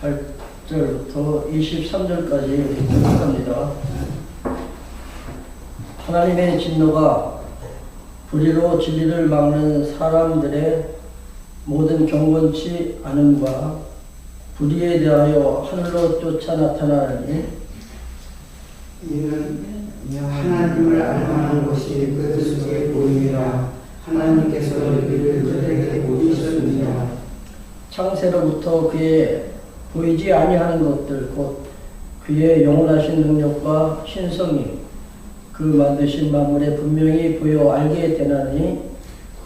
18절부터 23절까지 기록합니다. 하나님의 진노가 불의로 진리를 막는 사람들의 모든 경건치 않음과 불의에 대하여 하늘로 쫓아 나타나니 이는 하나님을 알만한 것이 그들 속에 보임이라. 하나님께서 이를 그들에게 보이셨느니라. 창세로부터 그의 보이지 아니하는 것들 곧 그의 영원하신 능력과 신성이 그 만드신 만물에 분명히 보여 알게 되나니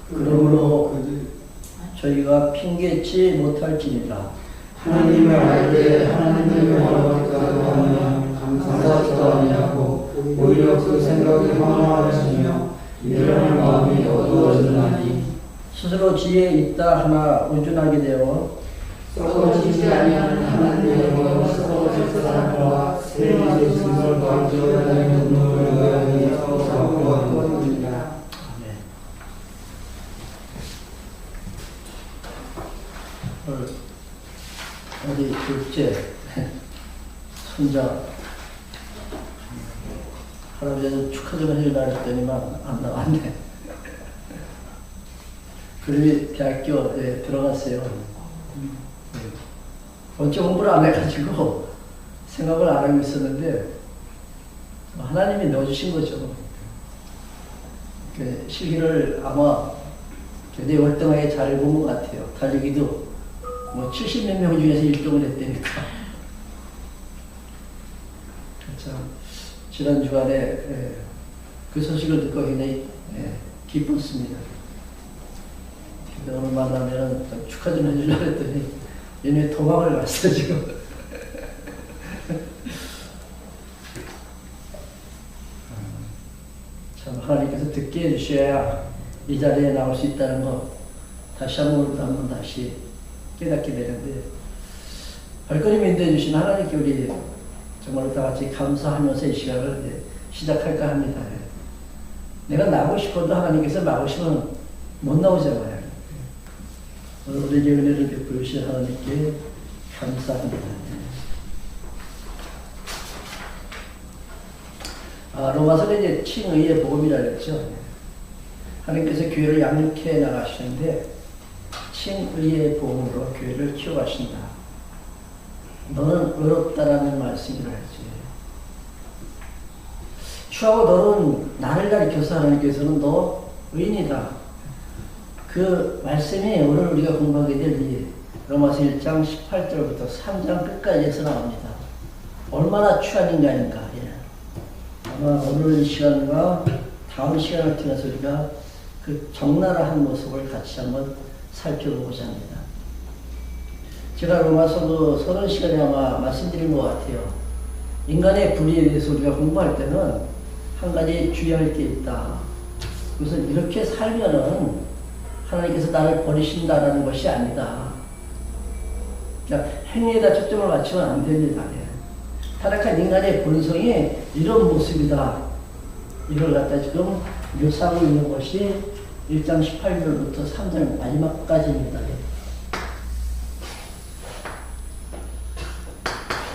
그러므로 저희가 핑계치 못할지니라. 하나님을 알되 하나님을 알았다고 하면 감사하지도 아니하고 오히려 그 생각이 황홀하시며 이런 마음이 어두워지나니 스스로 지혜 있다 하나 우준하게 되어 썩어지지 아니하는 하나님의 영광을 썩어질 사람과 세상의 증설과 기어다니는 눈물을 의하니 썩어지니라. 우리 둘째 손자 할아버지는 축하 좀 해주려고 했더니만 안 나왔네. 그림이 대학교에 들어갔어요. 번째 공부를 안 해가지고 생각을 안 하고 있었는데 하나님이 넣어주신 거죠. 실기를 아마 굉장히 월등하게 잘 본 것 같아요. 달리기도 뭐 70몇 명 중에서 1등을 했다니까. 참 지난 주간에 그 소식을 듣고 굉장히 기뻤습니다. 오늘 만나면 축하 좀 해주려고 했더니 얘네 도망을 갔어 지금. 참 하나님께서 듣게 해주셔야 이 자리에 나올 수 있다는 거 다시 한번 다시 깨닫게 되는데, 발걸음 인도해 주신 하나님께 우리 정말 다 같이 감사하면서 이 시간을 시작할까 합니다. 내가 나오고 싶어도 하나님께서 막으시면 못 나오잖아요. 오늘 우리에게 은혜를 베풀어 주신 하나님께 감사합니다. 로마서는 이제 칭의의 복음이라 그랬죠. 하나님께서 교회를 양육해 나가시는데 칭의의 복음으로 교회를 키워가신다. 너는 의롭다라는 말씀이라 했지. 주하고 너는 나를 가리켜서 하나님께서는 너 의인이다. 그 말씀이 오늘 우리가 공부하게 될 이 로마서 1장 18절부터 3장 끝까지에서 나옵니다. 얼마나 취한 인간인가. 아마 오늘 이 시간과 다음 시간을 통해서 우리가 그 적나라한 모습을 같이 한번 살펴보고자 합니다. 제가 로마서 30시간에 아마 말씀드린 것 같아요. 인간의 불의에 대해서 우리가 공부할 때는 한 가지 주의할 게 있다. 그것은 이렇게 살면은 하나님께서 나를 버리신다라는 것이 아니다. 그러니까 행위에다 초점을 맞추면 안 됩니다. 타락한 인간의 본성이 이런 모습이다. 이걸 갖다 지금 묘사하고 있는 것이 1장 18절부터 3장 마지막까지입니다.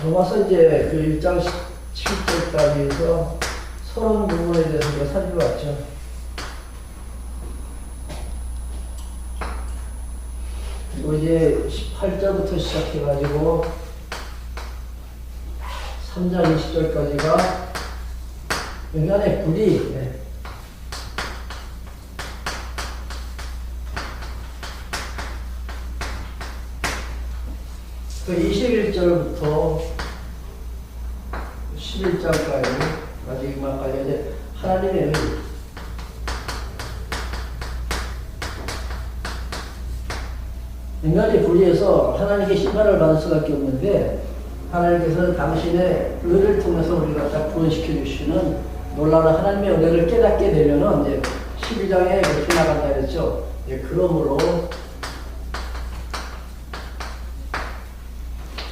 로마서 이제 그 1장 17절까지 해서 서론 부분에 대해서 우리가 살펴봤죠. 그리고 이제 18절부터 시작해가지고 3장 20절까지가 인간의 불의, 그 21절부터 11절까지 마지막까지 이제 하나님의 의, 인간의 불의에서 하나님께 심판을 받을 수밖에 없는데 하나님께서 당신의 의를 통해서 우리가 다 구원시켜 주시는 놀라운 하나님의 은혜를 깨닫게 되면은 이제 12장에 그렇게 나간다 그랬죠. 그러므로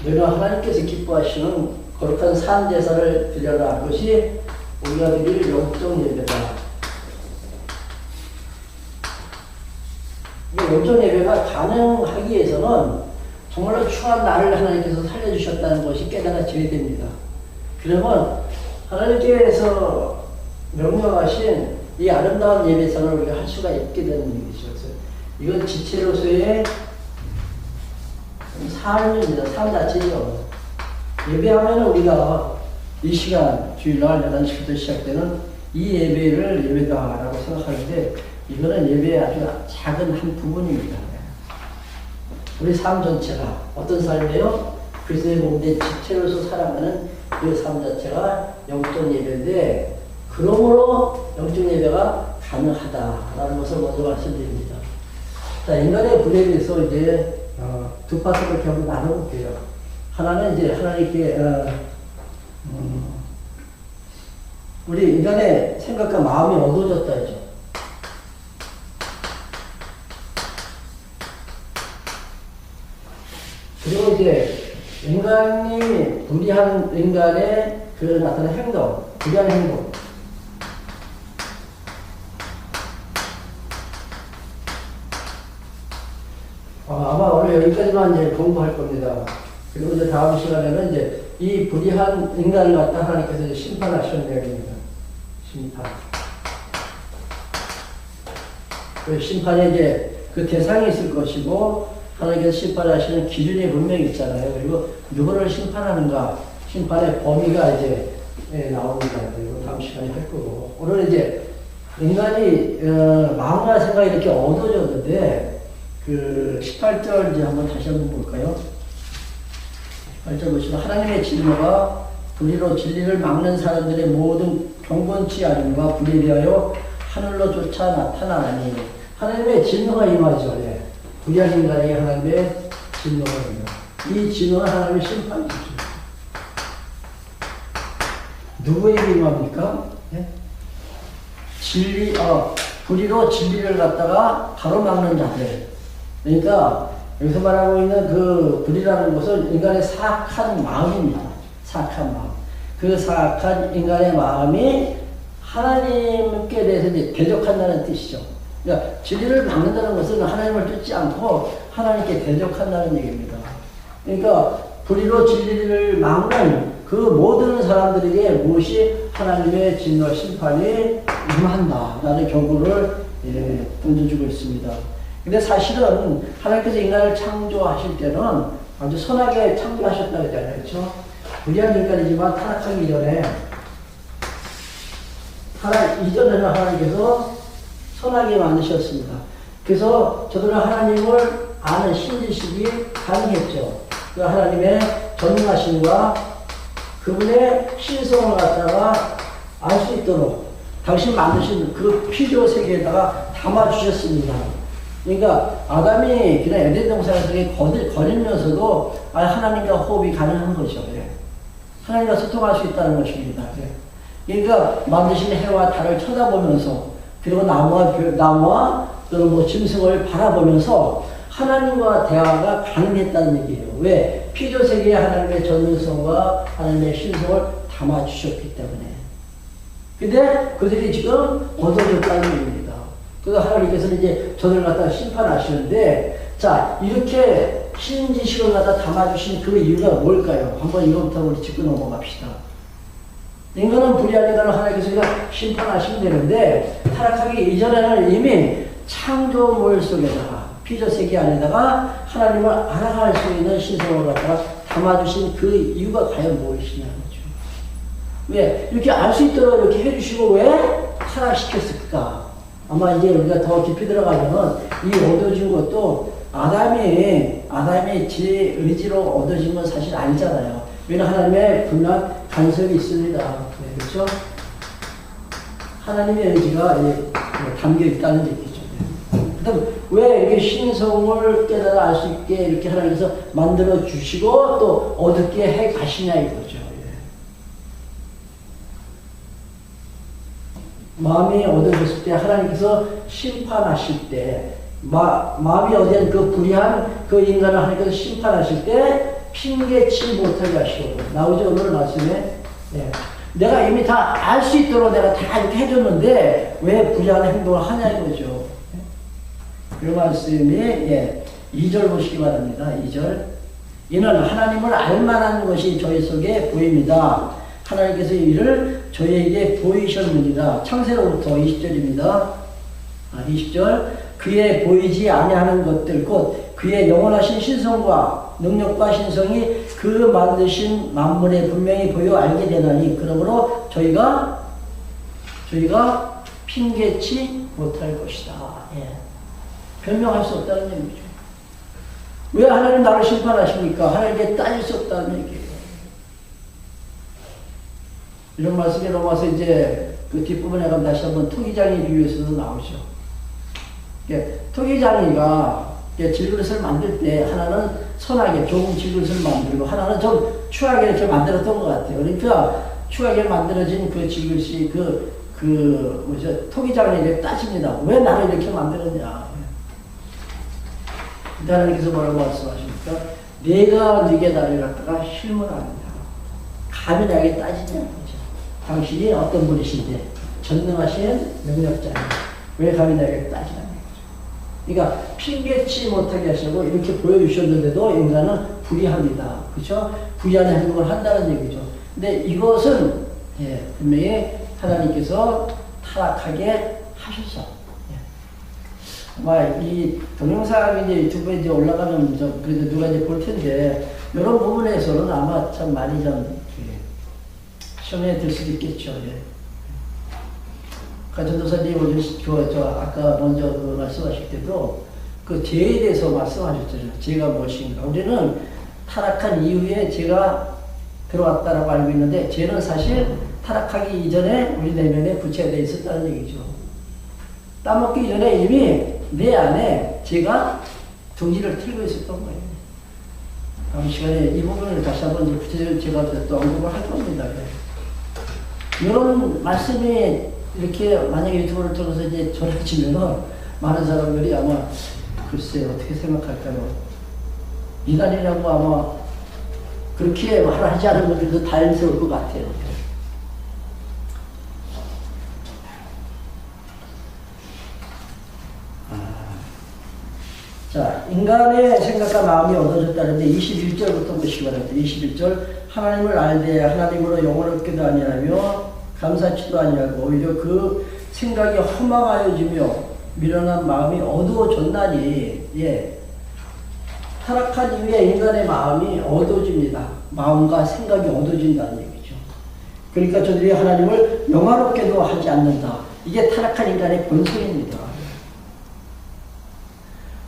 너희는 하나님께서 기뻐하시는 거룩한 산 제사를 드려라. 그것이 우리가 드릴 영적 예배다. 영적 예배가 가능하기 위해서는 정말로 추한 나를 하나님께서 살려주셨다는 것이 깨달아져야 됩니다. 그러면 하나님께서 명령하신 이 아름다운 예배상을 우리가 할 수가 있게 되는 얘기죠. 이건 지체로서의 삶입니다. 삶 자체죠. 예배하면 우리가 이 시간, 주일날 11시부터 시작되는 이 예배를 예배다라고 생각하는데, 이거는 예배의 아주 작은 한 부분입니다. 우리 삶 전체가 어떤 삶이에요? 그리스도의 몸된 지체로서 살아가는 그 삶 자체가 영적 예배인데, 그러므로 영적 예배가 가능하다라는 것을 먼저 말씀드립니다. 자, 인간의 불에 대해서 이제 두 파트를 이렇게 한번 나눠볼게요. 하나는 이제 하나님께 우리 인간의 생각과 마음이 어두워졌다 이죠. 그리고 이제 인간이 불의한 인간의 그 나타나는 행동, 불의한 행동. 아마 오늘 여기까지만 이제 공부할 겁니다. 그리고 이제 다음 시간에는 이제 이 불의한 인간을 갖다 하나님께서 이제 심판하시는 내용입니다. 심판. 그 심판에 이제 그 대상이 있을 것이고, 하나님께서 심판하시는 기준이 분명히 있잖아요. 그리고 누구를 심판하는가, 심판의 범위가 이제 나옵니다. 그리고 다음 시간에 할 거고. 오늘 이제 인간이 마음과 생각이 이렇게 어두워졌는데, 그 18절 이제 한번 다시 한번 볼까요? 18절 보시면 하나님의 진노가 불의로 진리를 막는 사람들의 모든 경건치 아님과 불의에 대하여 하늘로 쫓아 나타나니, 하나님의 진노가 임하죠. 예. 불의한 인간이 하나님의 진노가 임합니다. 이 진노는 하나님의 심판이죠. 누구에게 임합니까? 예? 불의로 진리를 갖다가 가로막는 자들. 그러니까 여기서 말하고 있는 그 불이라는 것은 인간의 사악한 마음입니다. 사악한 마음. 그 사악한 인간의 마음이 하나님께 대해서 이제 대적한다는 뜻이죠. 그러니까 진리를 막는다는 것은 하나님을 쫓지 않고 하나님께 대적한다는 얘기입니다. 그러니까 불의로 진리를 막는 그 모든 사람들에게 무엇이 하나님의 진노 심판이 임한다라는 경고를 던져주고 있습니다. 근데 사실은 하나님께서 인간을 창조하실 때는 아주 선하게 창조하셨다고 했잖아요. 그렇죠? 불의한 인간이지만 타락하기 이전에 이전에는 하나님께서 선하게 만드셨습니다. 그래서 저들은 하나님을 아는 신지식이 가능했죠. 그 하나님의 전능하심과 그분의 신성을 갖다가 알 수 있도록 당신 만드신 그 피조 세계에다가 담아주셨습니다. 그러니까 아담이 그냥 에덴 동산에서 거리면서도 하나님과 호흡이 가능한 거죠. 예. 하나님과 소통할 수 있다는 것입니다. 예. 그러니까 만드신 해와 달을 쳐다보면서, 그리고 나무와 또는 뭐 짐승을 바라보면서 하나님과 대화가 가능했다는 얘기예요. 왜? 피조 세계에 하나님의 전능성과 하나님의 신성을 담아주셨기 때문에. 근데 그들이 지금 얻어졌다는 얘기입니다. 그래서 하나님께서는 이제 저들을 갖다 심판하시는데, 자, 이렇게 신지식을 갖다 담아주신 그 이유가 뭘까요? 한번 이거부터 우리 짚고 넘어갑시다. 인간은 불의한 인간을 하나님께서 심판하시면 되는데, 타락하기 이전에는 이미 창조물 속에다가, 피조 세계 안에다가 하나님을 알아갈 수 있는 신성을 갖다가 담아주신 그 이유가 과연 무엇이냐는 거죠. 왜? 이렇게 알 수 있도록 이렇게 해주시고 왜 타락시켰을까? 아마 이제 우리가 더 깊이 들어가면 이 얻어진 것도 아담이 제 의지로 얻어진 건 사실 아니잖아요. 왜냐하면 하나님의 분명한 간섭이 있습니다. 네, 그렇죠? 하나님의 의지가 담겨 있다는 얘기죠. 그다음 왜 이렇게 신성을 깨달아 알 수 있게 이렇게 하나님께서 만들어 주시고 또 어둡게 해 가시냐 이거죠. 마음이 어두워졌을 때 하나님께서 심판하실 때 마음이 어디한 그 불의한 그 인간을 하나님께서 심판하실 때 핑계치 못하게 하시고 나오죠 오늘 말씀에. 네. 내가 이미 다 알 수 있도록 내가 다 이렇게 해줬는데 왜 불의한 행동을 하냐 이거죠. 그 말씀이 2절 보시기 바랍니다. 2절 이는 하나님을 알만한 것이 저희 속에 보입니다. 하나님께서 이를 저희에게 보이셨느니라. 창세로부터 20절입니다. 20절 그의 보이지 아니하는 것들 곧 그의 영원하신 신성과 능력과 신성이 그 만드신 만물에 분명히 보여 알게 되나니 그러므로 저희가 핑계치 못할 것이다. 예. 변명할 수 없다는 얘기죠. 왜 하나님 나를 심판하십니까? 하나님께 따질 수 없다는 얘기예요. 이런 말씀이 로마서 이제 그 뒷부분에 가면 다시 한번 토기장이 비유에서도 나오죠. 토기장이가 질그릇을 만들 때 하나는 선하게 좋은 질그릇을 만들고 하나는 좀 추하게 이렇게 만들었던 것 같아요. 그러니까 추하게 만들어진 그 질그릇이 토기장에게 따집니다. 왜 나를 이렇게 만들었냐. 하나님께서 뭐라고 말씀하십니까? 내가 네게 나를 갖다가 실물 아니냐. 감히 나에게 따지냐. 당신이 어떤 분이신데 전능하신 능력자냐. 왜 감히 나에게 따지냐. 그러니까 핑계치 못하게 하시고 이렇게 보여주셨는데도 인간은 불의합니다. 그렇죠? 불의한 행동을 한다는 얘기죠. 근데 이것은 분명히 하나님께서 타락하게 하셔서 아마 이 동영상이 이제 유튜브에 이제 올라가면 그래도 누가 이제 볼 텐데 이런 부분에서는 아마 참 많이 좀 시험에 들 수도 있겠죠. 전도사님 아까 먼저 말씀하실 때도 그 죄에 대해서 말씀하셨잖아요. 죄가 무엇인가. 우리는 타락한 이후에 죄가 들어왔다라고 알고 있는데 죄는 사실 타락하기 이전에 우리 내면에 부채되어 있었다는 얘기죠. 따먹기 전에 이미 내 안에 죄가 둥지를 틀고 있었던 거예요. 다음 시간에 이 부분을 다시 한번 구체적으로 제가 또 언급을 할 겁니다. 이런 말씀이 이렇게 만약에 유튜브를 통해서 이제 전해지면은 많은 사람들이 아마 글쎄 어떻게 생각할까요? 이단이라고 아마 그렇게 말하지 않은 분들도 다행스러울 것 같아요. 자, 인간의 생각과 마음이 얻어졌다는데 21절부터 보시기 바랍니다. 21절 하나님을 알되 하나님으로 영원롭게도 아니하며 감사치도 아니하고 오히려 그 생각이 허망하여지며 미련한 마음이 어두워졌나니 타락한 이후에 인간의 마음이 어두워집니다. 마음과 생각이 어두워진다는 얘기죠. 그러니까 저들이 하나님을 영화롭게도 하지 않는다. 이게 타락한 인간의 본성입니다.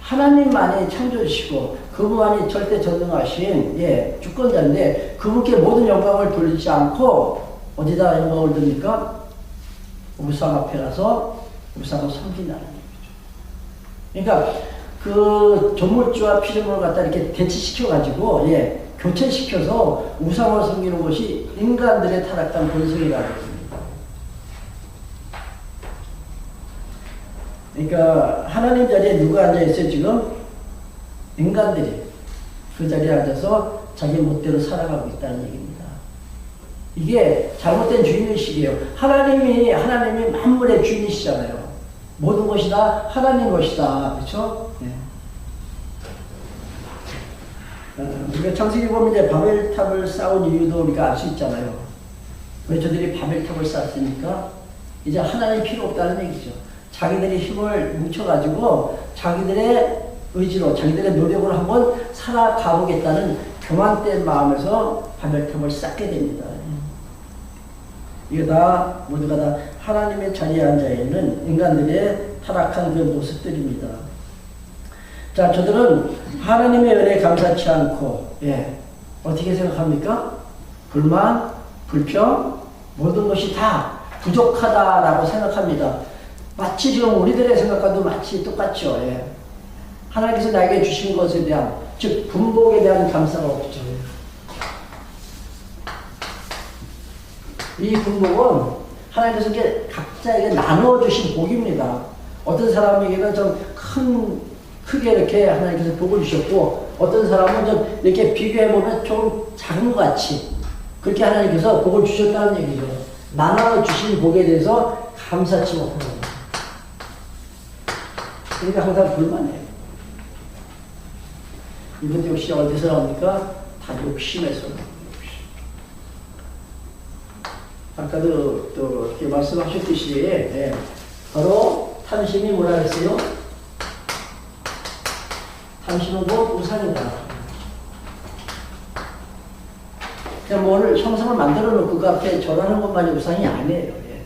하나님만이 창조주시고 그분만이 절대 전능하신 주권자인데 그분께 모든 영광을 돌리지 않고 어디다 영광을 듭니까? 우상 앞에 가서 우상을 섬긴다는 얘기죠. 그러니까 그 조물주와 피조물을 갖다 이렇게 대치시켜가지고 교체시켜서 우상을 섬기는 것이 인간들의 타락한 본성이라고 합니다. 그러니까 하나님 자리에 누가 앉아있어요 지금? 인간들이 그 자리에 앉아서 자기 멋대로 살아가고 있다는 얘기입니다. 이게 잘못된 주인의식이에요. 하나님이 만물의 주인이시잖아요. 모든 것이 다 하나님 것이다. 그렇죠? 우리가 창세기 보면 이제 바벨탑을 쌓은 이유도 우리가 알 수 있잖아요. 왜 저들이 바벨탑을 쌓았습니까? 이제 하나님 필요 없다는 얘기죠. 자기들이 힘을 뭉쳐가지고 자기들의 의지로 자기들의 노력으로 한번 살아가 보겠다는 교만된 마음에서 바벨탑을 쌓게 됩니다. 이게 다 모두가 다 하나님의 자리에 앉아있는 인간들의 타락한 그 모습들입니다. 자, 저들은 하나님의 은혜에 감사치 않고 어떻게 생각합니까? 불만, 불평, 모든 것이 다 부족하다라고 생각합니다. 마치 지금 우리들의 생각과도 마치 똑같죠. 하나님께서 나에게 주신 것에 대한, 즉 분복에 대한 감사가 없죠. 이 분복은 하나님께서 이렇게 각자에게 나눠주신 복입니다. 어떤 사람에게는 좀 크게 이렇게 하나님께서 복을 주셨고, 어떤 사람은 좀 이렇게 비교해보면 조금 작은 것 같이 그렇게 하나님께서 복을 주셨다는 얘기죠. 나눠주신 복에 대해서 감사치 못하는 거예요. 그러니까 항상 불만해요. 이것도 역시 어디서 나옵니까? 다 욕심에서 나옵니다. 아까도 또 이렇게 말씀하셨듯이, 예, 바로 탐심이 뭐라 했어요? 탐심은 곧 우상이다. 그냥 뭐를 형상을 만들어 놓고 그 앞에 절하는 것만이 우상이 아니에요. 예.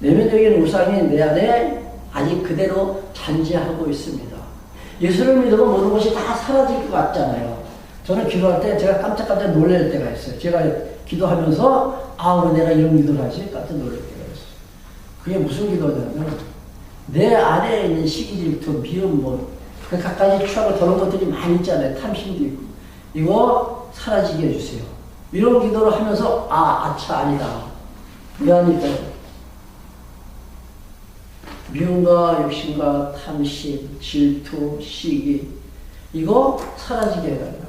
내면적인 우상이 내 안에 아직 그대로 잔재하고 있습니다. 예수를 믿으면 모든 것이 다 사라질 것 같잖아요. 저는 기도할 때 제가 깜짝깜짝 놀랄 때가 있어요. 제가 기도하면서 왜 내가 이런 기도를 하지? 깜짝 놀랄 때가 있어요. 그게 무슨 기도냐면 내 안에 있는 시기 질투, 미움, 그 갖가지 추하고 저런 것들이 많이 있잖아요. 탐심도 있고. 이거 사라지게 해주세요. 이런 기도를 하면서 아니다. 왜합니까? 미움과 욕심과 탐심, 질투, 시기 이거 사라지게 해달라.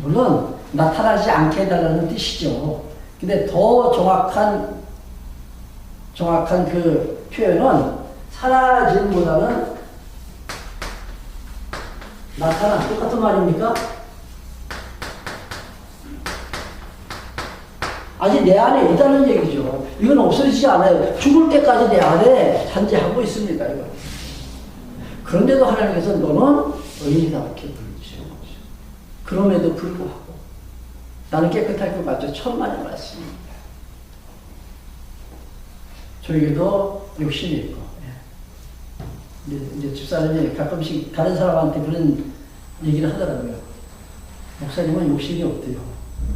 물론 나타나지 않게 해달라는 뜻이죠. 근데 더 정확한 그 표현은 사라짐보다는 나타나. 똑같은 말입니까? 아직 내 안에 있다는 얘기죠. 이건 없어지지 않아요. 죽을 때까지 내 안에 잔재하고 있습니다. 이거. 그런데도 하나님께서 너는 의인이다 이렇게 부르시는 거죠. 그럼에도 불구하고 나는 깨끗할 것 같죠. 천만의 말씀입니다. 저에게도 욕심이 있고, 이제 집사님이 가끔씩 다른 사람한테 그런 얘기를 하더라고요. 목사님은 욕심이 없대요.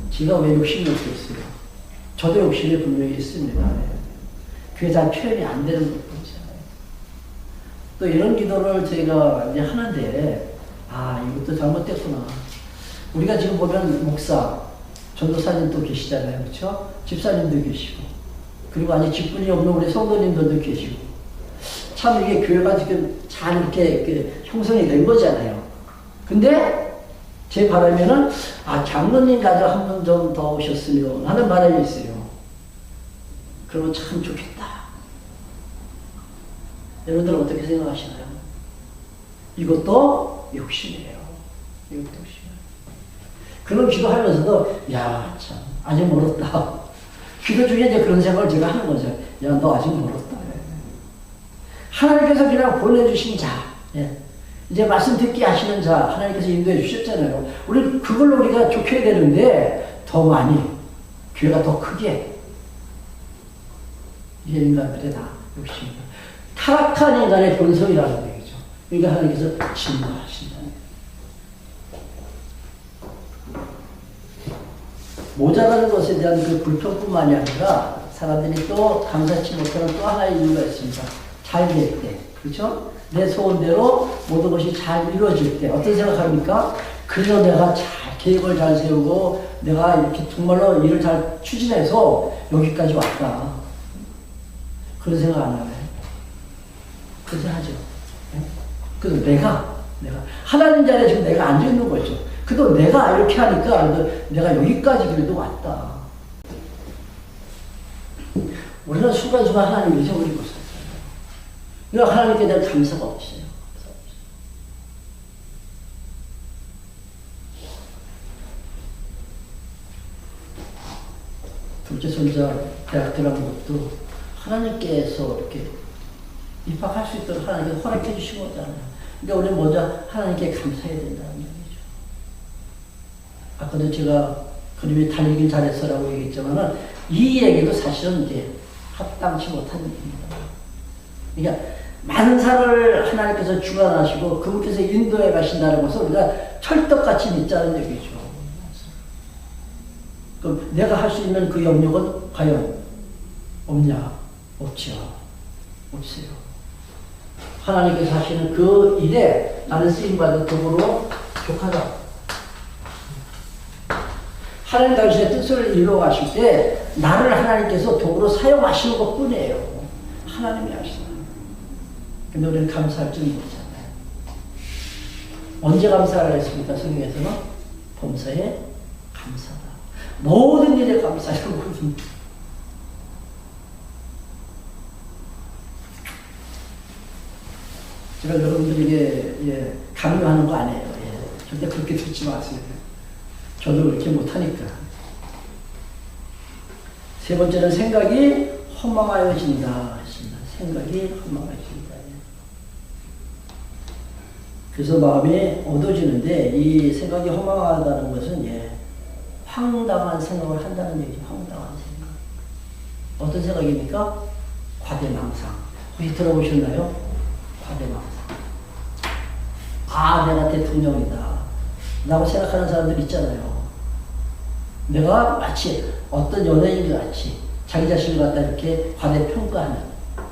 제가 왜 욕심이 없겠어요? 저도 욕심이 분명히 있습니다. 그게 잘 표현이 안 되는 것뿐이잖아요. 또 이런 기도를 저희가 이제 하는데, 이것도 잘못됐구나. 우리가 지금 보면 목사, 전도사님도 계시잖아요. 그렇죠? 집사님도 계시고, 그리고 아직 직분이 없는 우리 성도님들도 계시고, 참 이게 교회가 지금 잘 이렇게 형성이 된 거잖아요. 근데 제 바람에는 장로님 가져 한 번 좀 더 오셨으면 하는 바람이 있어요. 그러면 참 좋겠다. 여러분들 어떻게 생각하시나요? 이것도 욕심이에요. 이것도 욕심이에요. 그런 기도하면서도 참 아직 멀었다. 기도 중에 이제 그런 생각을 제가 하는 거죠. 너 아직 멀었다. 하나님께서 그냥 보내주신 자, 이제 말씀 듣게 하시는 자, 하나님께서 인도해 주셨잖아요. 그걸로 우리가 좁혀야 되는데, 더 많이, 교회가 더 크게, 이게 인간들의 다 욕심이다. 타락한 인간의 본성이라는 얘기죠. 그러니까 하나님께서 진노하신다는 거예요. 모자라는 것에 대한 그 불평뿐만이 아니라, 사람들이 또 감사치 못하는 또 하나의 이유가 있습니다. 잘 될 때, 그렇죠? 내 소원대로 모든 것이 잘 이루어질 때 어떤 생각합니까? 그래서 내가 잘 계획을 잘 세우고 내가 이렇게 정말로 일을 잘 추진해서 여기까지 왔다. 그런 생각 안 하나요? 그런 생각 하죠. 그래서 내가 하나님 자리에 지금 내가 앉아 있는 거죠. 그래도 내가 이렇게 하니까 내가 여기까지 그래도 왔다. 우리는 순간순간 하나님 잊어버리고 있어요. 그러니까 하나님께 대한 감사가 없어요. 둘째 손자 대학 들어간 것도 하나님께서 이렇게 입학할 수 있도록 하나님께서 허락해 주신 거잖아요. 그러니까 우리는 먼저 하나님께 감사해야 된다는 얘기죠. 아까도 제가 그림이 달리길 잘했어라고 얘기했지만은 이 얘기도 사실은 이제 합당치 못한 얘기입니다. 그러니까 만사를 하나님께서 주관하시고 그분께서 인도해 가신다는 것을 우리가 철떡같이 믿자는 얘기죠. 그럼 내가 할 수 있는 그 영역은 과연 없냐? 없지요. 없어요. 하나님께서 하시는 그 일에 나는 쓰임받은 도구로 족하다. 하나님 당신의 뜻을 이루어 가실 때 나를 하나님께서 도구로 사용하시는 것 뿐이에요. 하나님이 하시는. 근데 우리는 감사할 줄 모르잖아요. 언제 감사를 했습니까? 성경에서는 범사에 감사다. 모든 일에 감사하거든요. 제가 여러분들에게 강요하는 거 아니에요. 절대 그렇게 듣지 마세요. 저도 그렇게 못하니까. 세 번째는 생각이 허망하여진다. 생각이 허망하여진다. 그래서 마음이 어두워지는데 이 생각이 허망하다는 것은 황당한 생각을 한다는 얘기죠. 황당한 생각. 어떤 생각입니까? 과대망상. 혹시 들어보셨나요? 과대망상. 내가 대통령이다. 라고 생각하는 사람들 있잖아요. 내가 마치 어떤 연예인 같이 자기 자신을 갖다 이렇게 과대평가하는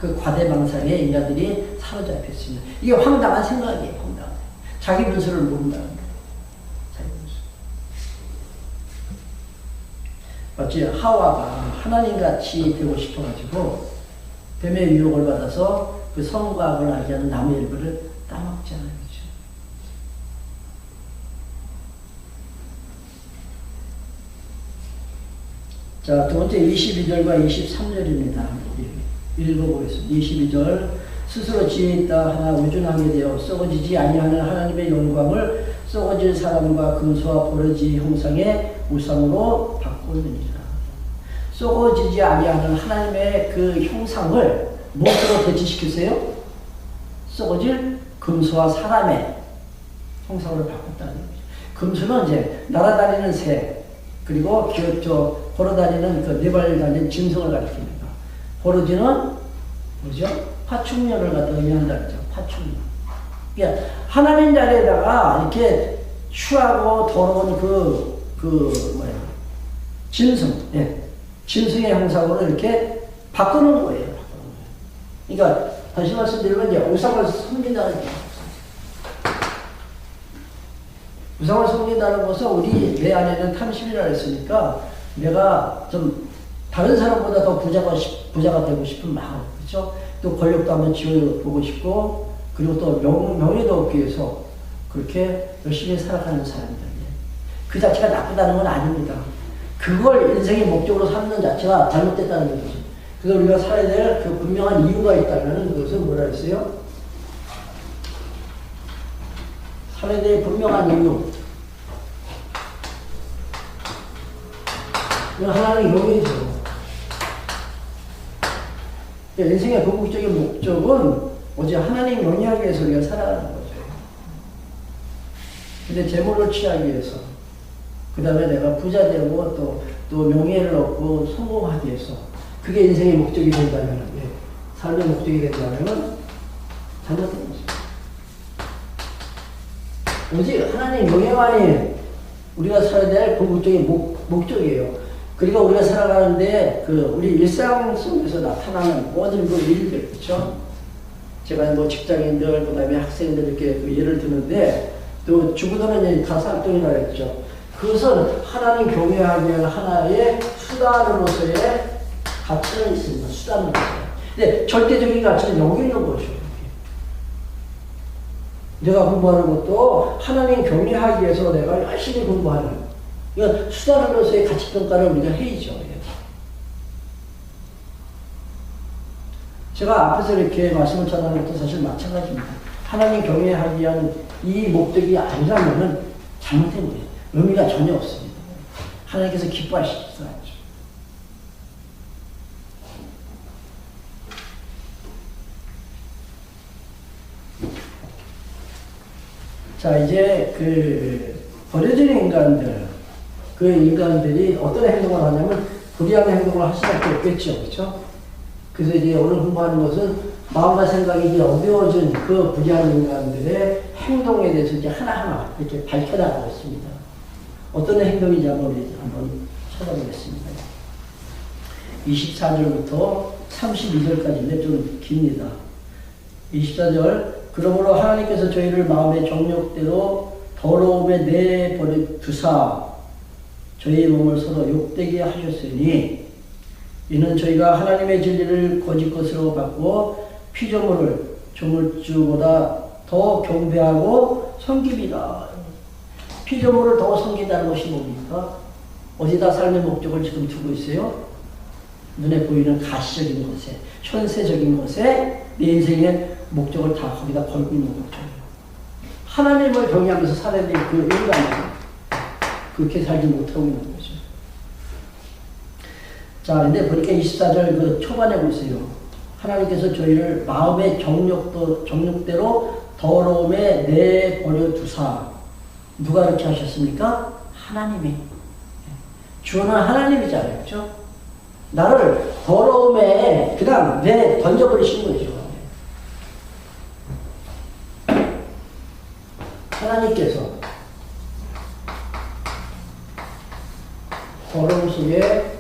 그 과대망상에 인간들이 사로잡혀 있습니다. 이게 황당한 생각이에요. 황당한 생각. 자기 분수를 모른다는 거예요. 자기 분수. 마치 하와가 하나님같이 되고 싶어가지고 뱀의 유혹을 받아서 그 선과 악을 알게 하는 나무의 일부를 따먹잖아요. 그렇죠? 자, 두 번째 22절과 23절입니다. 읽어보겠습니다. 22절 스스로 지혜 있다 하나 우준하게 되어 썩어지지 아니하는 하나님의 영광을 썩어질 사람과 금수와 보르지 형상의 우상으로 바꾸느니라. 썩어지지 아니하는 하나님의 그 형상을 무엇으로 대치시키세요? 썩어질 금수와 사람의 형상으로 바꿨다는 거죠. 금수는 이제 날아다니는 새, 그리고 걸어다니는 그 네발 달린 짐승을 가리킵니다. 보르지는 뭐죠? 파충류를 갖다 의미한다 그러죠. 파충류. 그러니까 하나님 자리에다가 이렇게 추하고 더러운 짐승, 짐승의 형상으로 이렇게 바꾸는 거예요. 그러니까 다시 말씀드리면 이제 우상을 섬긴다는 거예요. 우상을 섬긴다는 것은 우리 내 안에는 탐심이라 했으니까 내가 좀 다른 사람보다 더 부자가 되고 싶은 마음, 그렇죠? 또 권력도 한번 지어보고 싶고, 그리고 또 명예도 얻기 위해서 그렇게 열심히 살아가는 사람들. 그 자체가 나쁘다는 건 아닙니다. 그걸 인생의 목적으로 삼는 자체가 잘못됐다는 거죠. 그래서 우리가 살아야 될 그 분명한 이유가 있다면 그것은 뭐라 했어요? 살아야 될 분명한 이유. 하나님의 영이죠. 인생의 궁극적인 목적은 오직 하나님 영위하기 위해서 우리가 살아가는 거죠. 근데 재물을 취하기 위해서, 그 다음에 내가 부자 되고 또 명예를 얻고 성공하기 위해서, 그게 인생의 목적이 된다면, 삶의 목적이 된다면 잘못된 거죠. 오직 하나님 영예만이 우리가 살아야 될 궁극적인 목적이에요. 그리고 우리가 살아가는데 우리 일상 속에서 나타나는 모든 그 일들, 그렇죠? 제가 직장인들, 그 다음에 학생들 이렇게 예를 드는데, 또 주부들은 가사활동이라 했죠. 그것은 하나님 경외하기 위한 하나의 수단으로서의 가치는 있습니다. 수단으로서. 근데 절대적인 가치는 여기 있는 거죠. 내가 공부하는 것도 하나님 경외하기 위해서 내가 열심히 공부하는, 이건 수단으로서의 가치평가를 우리가 해야죠. 제가 앞에서 이렇게 말씀을 전하는 것도 사실 마찬가지입니다. 하나님 경외하기 위한 이 목적이 아니라면 잘못된 거예요. 의미가 전혀 없습니다. 하나님께서 기뻐하시지 않죠. 자, 이제 버려진 인간들, 그 인간들이 어떤 행동을 하냐면 불의한 행동을 할 수밖에 없겠죠. 그렇죠? 그래서 이제 오늘 공부하는 것은 마음과 생각이 이제 어두워진 그 불의한 인간들의 행동에 대해서 이제 하나하나 이렇게 밝혀나가고 있습니다. 어떤 행동인지 한번 찾아보겠습니다. 24절부터 32절까지인데 좀 깁니다. 24절, 그러므로 하나님께서 저희를 마음의 정욕대로 더러움에 내버려 두사 저희 몸을 서로 욕되게 하셨으니, 이는 저희가 하나님의 진리를 거짓 것으로 바꾸어 피조물을 조물주보다 더 경배하고 섬깁니다. 피조물을 더 섬긴다는 것이 뭡니까? 어디다 삶의 목적을 지금 두고 있어요? 눈에 보이는 가시적인 것에, 현세적인 것에 내 인생의 목적을 다 거기다 걸고 있는 거죠. 하나님을 경외하면서 살아야 될 그 인간이 그렇게 살지 못하고 있는 거죠. 자, 근데 보니까 24절 그 초반에 보세요. 하나님께서 저희를 마음의 정욕대로 더러움에 내버려 두사. 누가 그렇게 하셨습니까? 하나님이. 주는 하나님이잖아요. 그렇죠? 나를 더러움에 그냥 던져버리신 거죠. 하나님께서 더러움 속에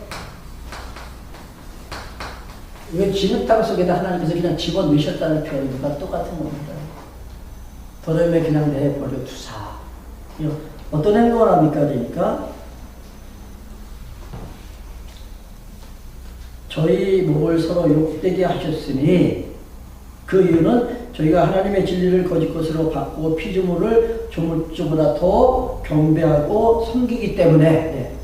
왜 진흙 땅 속에다 하나님께서 그냥 집어넣으셨다는 표현과 똑같은 겁니다. 더러움에 그냥 내버려 두사. 어떤 행동을 합니까? 그러니까 저희 목을 서로 욕되게 하셨으니 그 이유는 저희가 하나님의 진리를 거짓 것으로 바꾸고 피조물을 조물주보다 더 경배하고 섬기기 때문에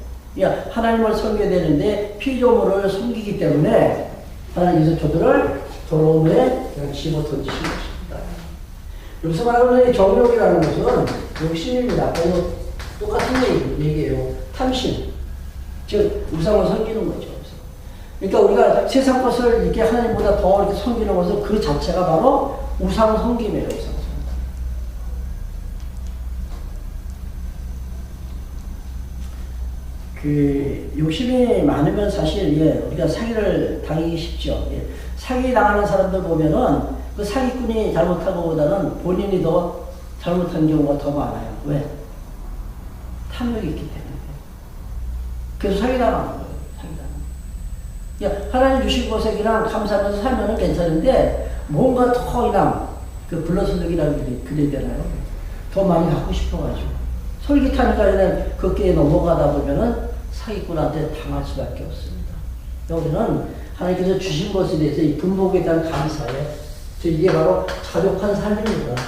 하나님을 섬겨야 되는데 피조물을 섬기기 때문에 하나님께서 저들을 더러움에 그냥 집어 던지신 것입니다. 여기서 말하는 정욕이라는 것은 욕심입니다. 똑같은 얘기예요. 탐심. 즉 우상을 섬기는 거죠. 그러니까 우리가 세상 것을 이렇게 하나님보다 더 이렇게 섬기는 것은 그 자체가 바로 우상 섬김이에요. 우상 섬김. 그 욕심이 많으면 사실 우리가 사기를 당하기 쉽죠. 사기 당하는 사람들 보면은 그 사기꾼이 잘못한 것보다는 본인이 더 잘못한 경우가 더 많아요. 왜? 탐욕이 있기 때문에. 그래서 사기 당하는 거예요. 하나님 주신 것에 그냥 감사하면서 살면 괜찮은데 뭔가 더 그냥 그 불러서득이라고 그래야 되나요? 더 많이 갖고 싶어가지고 솔깃하니까 그냥 거기에 넘어가다 보면은 사기꾼한테 당할 수밖에 없습니다. 여기는 하나님께서 주신 것에 대해서 이 분복에 대한 감사에 이게 바로 자족한 삶입니다.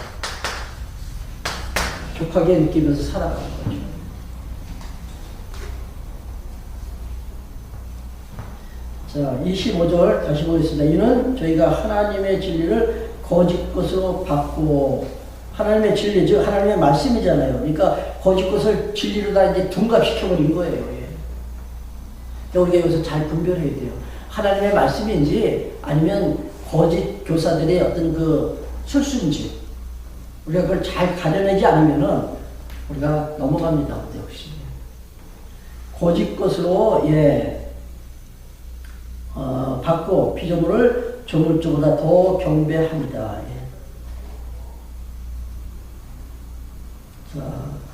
족하게 느끼면서 살아가는 거죠. 자, 25절 다시 보겠습니다. 이는 저희가 하나님의 진리를 거짓 것으로 바꾸고, 하나님의 진리, 즉 하나님의 말씀이잖아요. 그러니까 거짓 것을 진리로 다 이제 둔갑시켜버린 거예요. 우리가 여기서 잘 분별해야 돼요. 하나님의 말씀인지 아니면 거짓 교사들의 어떤 그 술수인지 우리가 그걸 잘 가려내지 않으면은 우리가 넘어갑니다. 역시 거짓 것으로 받고 피조물을 조물주보다 더 경배합니다. 자,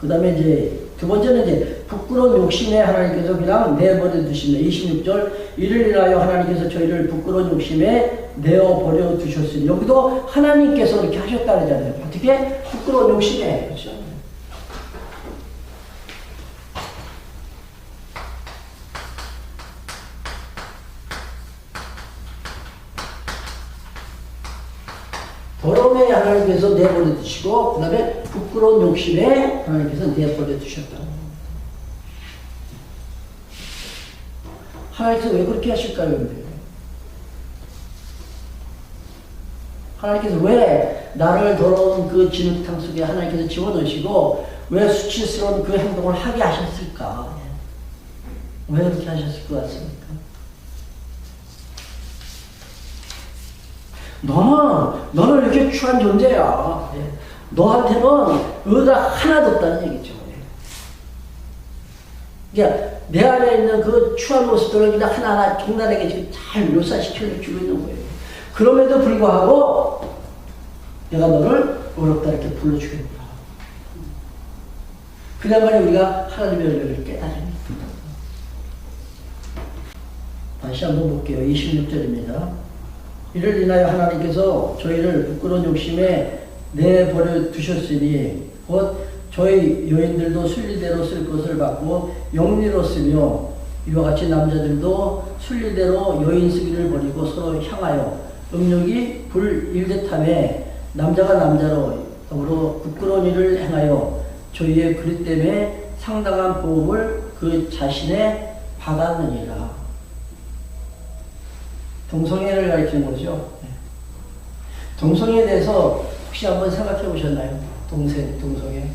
그 다음에 이제 두 번째는 이제 부끄러운 욕심에 하나님께서 그냥 내버려 두십니다. 26절 이를 인하여 하나님께서 저희를 부끄러운 욕심에 내어버려 두셨으니 여기도 하나님께서 이렇게 하셨다 그러잖아요. 어떻게? 부끄러운 욕심에. 그렇죠? 더러움에 하나님께서 내버려 두시고 그 다음에 부끄러운 욕심에 하나님께서 내버려 두셨다. 하나님께서 왜 그렇게 하실까요? 하나님께서 왜 나를 더러운 그 진흙탕 속에 하나님께서 집어넣으시고 왜 수치스러운 그 행동을 하게 하셨을까? 왜 그렇게 하셨을 것 같습니까? 너는 이렇게 추한 존재야. 너한테는 의가 하나도 없다는 얘기죠. 그러니까 내 안에 있는 그 추한 모습들을 그냥 하나하나 종단에게 지금 잘 묘사시켜주고 있는 거예요. 그럼에도 불구하고 내가 너를 어렵다 이렇게 불러주겠다. 그야말로 우리가 하나님의 은혜를 깨달습니다. 다시 한번 볼게요. 26절입니다. 이를 인하여 하나님께서 저희를 부끄러운 욕심에 내버려 두셨으니 곧 저희 여인들도 순리대로 쓸 것을 받고 영리로 쓰며 이와 같이 남자들도 순리대로 여인 쓰기를 버리고 서로 향하여 음욕이 불일듯함에 남자가 남자로 더불어 부끄러운 일을 행하여 저희의 그릇 때문에 상당한 보험을 그 자신에 받았느니라. 동성애를 가리키는 거죠. 네. 동성애에 대해서 혹시 한번 생각해 보셨나요? 동성애.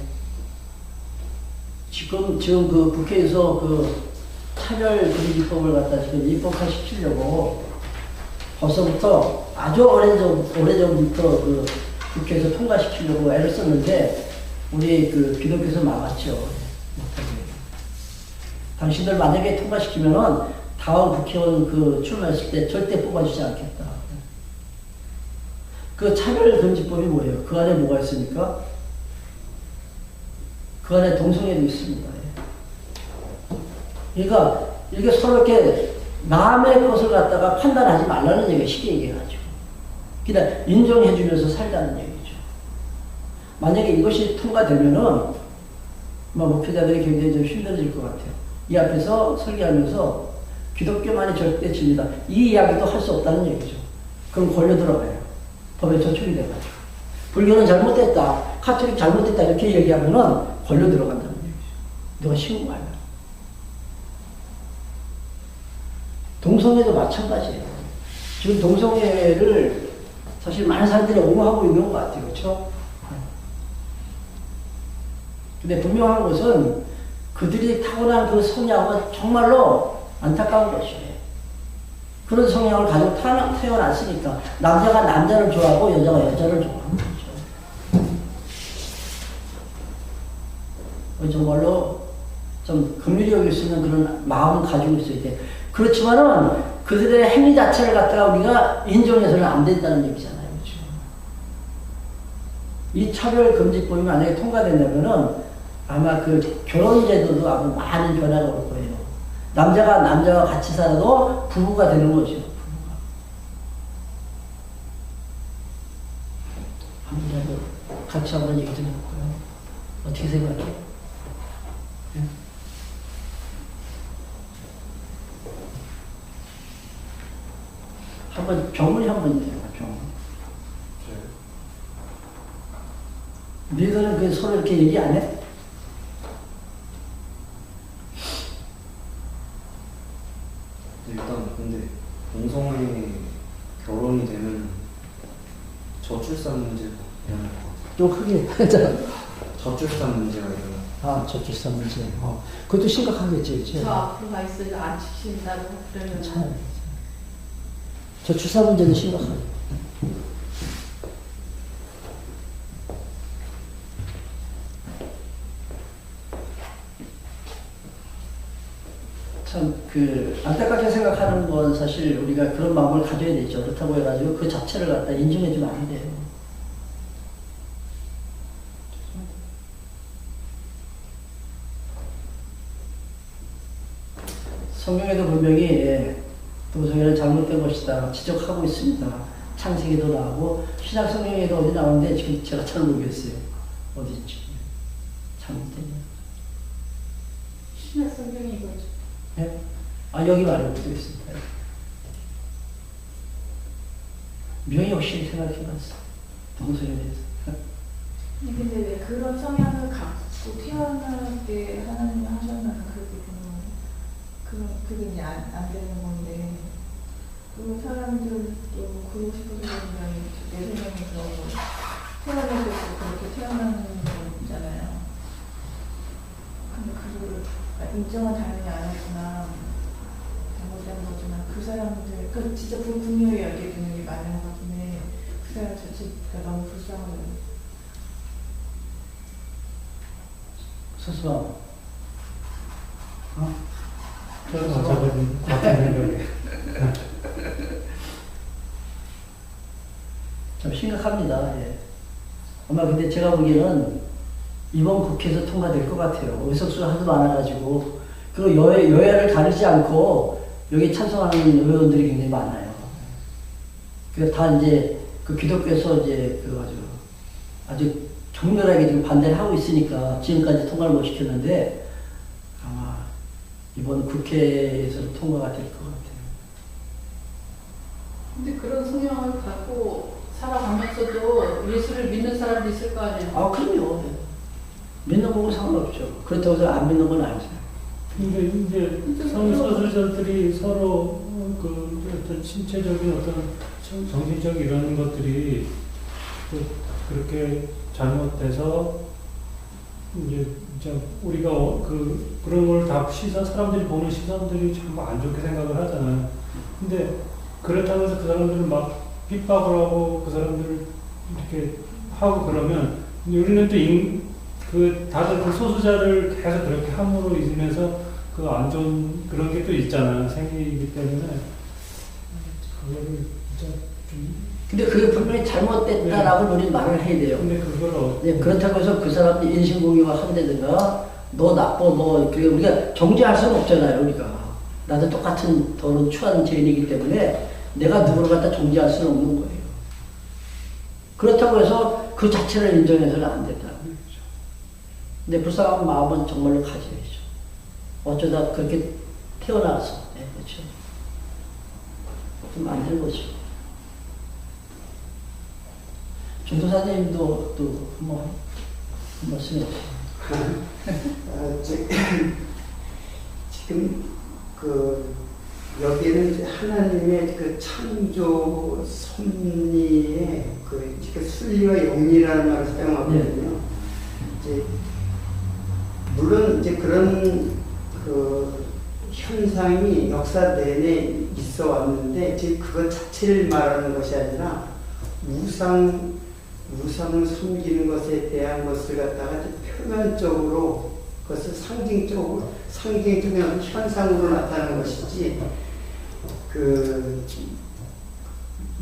지금 그 국회에서 그 차별금지법을 갖다 지금 입법화 시키려고 벌써부터 아주 오래전부터 그 국회에서 통과시키려고 애를 썼는데 우리 그 기독교에서 막았죠. 못하게. 당신들 만약에 통과시키면은 다음 국회의원 그 출마했을 때 절대 뽑아주지 않겠다. 그 차별금지법이 뭐예요? 그 안에 뭐가 있습니까? 그 안에 동성애도 있습니다. 그러니까 이게 서로 이렇게 남의 것을 갖다가 판단하지 말라는 얘기가 쉽게 얘기해가지고 그냥 인정해주면서 살자는 얘기죠. 만약에 이것이 통과되면은 목회자들이 굉장히 좀 힘들어질 것 같아요. 이 앞에서 설계하면서 기독교만이 절대 진리다. 이 이야기도 할 수 없다는 얘기죠. 그럼 걸려 들어가요. 법에 저촉이 돼가지고. 불교는 잘못됐다. 카톨릭 잘못됐다. 이렇게 얘기하면은 걸려 들어간다는 얘기죠. 누가 신고하면. 동성애도 마찬가지예요. 지금 동성애를 사실 많은 사람들이 옹호하고 있는 것 같아요. 그렇죠? 근데 분명한 것은 그들이 타고난 그 성향은 정말로 안타까운 것이에요. 그런 성향을 가지고 태어났으니까 남자가 남자를 좋아하고 여자가 여자를 좋아하는 거죠. 정말로 좀 긍휼히 여길 수 있는 그런 마음을 가지고 있어야 돼. 그렇지만은 그들의 행위 자체를 갖다가 우리가 인정해서는 안 된다는 얘기잖아요. 그렇죠? 이 차별금지법이 만약에 통과된다면은 아마 그 결혼제도도 아마 많은 변화가 올 거예요. 남자가 같이 살아도 부부가 되는 거죠. 부부가. 한번 같이 한번 얘기 좀 해볼까요? 어떻게 생각해? 네? 한번 병을 한번 해봐. 병. 너희들은 그 서로 이렇게 얘기 안 해? 일단 근데 동성애 결혼이 되면 저출산 문제가 일어날 것 같아요. 좀 크게. 저출산 문제가 일어나. 아, 저출산 문제. 그것도 심각하겠지, 그치? 저 앞으로 가 있어요. 안 지킨다고 그러면. 참. 저출산 문제도 심각하죠. 참, 안타깝게 생각하는 건 사실 우리가 그런 마음을 가져야 되죠. 그렇다고 해가지고 그 자체를 갖다 인정해주면 안 돼요. 성경에도 분명히 동성애는 잘못된 것이다 지적하고 있습니다. 창세기도 나오고 신약 성경에도 어디 나오는데 지금 제가 잘 모르겠어요. 어디 있지? 잘못된. 신약 성경이 이거죠. 네? 여기 말고 또 있습니다. 명이 혹시 생각해봤어? 동성애에 대해서. 근데 왜 그런 성향을 갖고 태어나게 하나님이 하셨나요? 그 부분은. 그게 안 되는 건데. 그 사람들도 그러고 싶어서 그러면 내 생각에 그러고 태어날 때도 그렇게 태어나는 거 있잖아요. 근데 그거를 인정은 당연히 안 했구나. 잘못된 거지만 그 사람들, 그 진짜 분명히 여기에 있는 게 맞는 것 같은데 그 사람 자체가 너무 불쌍하거든요. 스스로. 저는 같은 생각이에요. 참 심각합니다. 예. 아마 근데 제가 보기에는 이번 국회에서 통과될 것 같아요. 의석수가 하도 많아가지고. 그리고 여야를 가리지 않고 여기 찬성하는 의원들이 굉장히 많아요. 그래서 다 이제 그 기독교에서 이제 아주 격렬하게 지금 반대를 하고 있으니까 지금까지 통과를 못 시켰는데 아마 이번 국회에서 통과가 될 것 같아요. 근데 그런 성향을 갖고 살아가면서도 예수를 믿는 사람도 있을 거 아니에요? 그럼요. 믿는 거고 상관없죠. 그렇다고 해서 안 믿는 건 아니죠. 근데 이제 성서주자들이 서로 그 어떤 신체적인 어떤 정신적 이런 것들이 또 그렇게 잘못돼서 이제 진짜 우리가 그런 걸 다 사람들이 보는 시선들이 참 안 좋게 생각을 하잖아요. 근데 그렇다고 해서 그 사람들은 막 핍박을 하고 그 사람들을 이렇게 하고 그러면 우리는 또 다들 그 소수자를 계속 그렇게 함으로 인해서 그 안 좋은 그런 게 또 있잖아요. 생기기 때문에 그거를 진짜 좀. 근데 그게 분명히 잘못됐다라고 우리 말을 해야 돼요. 근데 그걸 네, 그렇다고 해서 그 사람이 인신공격을 한다든가 너 나빠 너 그게 우리가 정죄할 수는 없잖아요. 우리가 나도 똑같은 더러운 추한 죄인이기 때문에 내가 누구를 갖다 정죄할 수는 없는 거예요. 그렇다고 해서 그 자체를 인정해서는 안 된다는 거죠. 근데 불쌍한 마음은 정말로 가져야죠. 어쩌다 그렇게 태어나서 네, 그렇죠. 좀 만든 거죠. 전도사님도 또 한번 말씀해 주세요. 지금 여기는 이제 하나님의 그 창조 섭리의 그 순리와 영리라는 말을 사용하거든요. 이제 물론 이제 그런 그 현상이 역사 내내 있어 왔는데 지금 그것 자체를 말하는 것이 아니라 우상을 숨기는 것에 대한 것을 갖다가 표면적으로 그것을 상징적인 현상으로 나타나는 것이지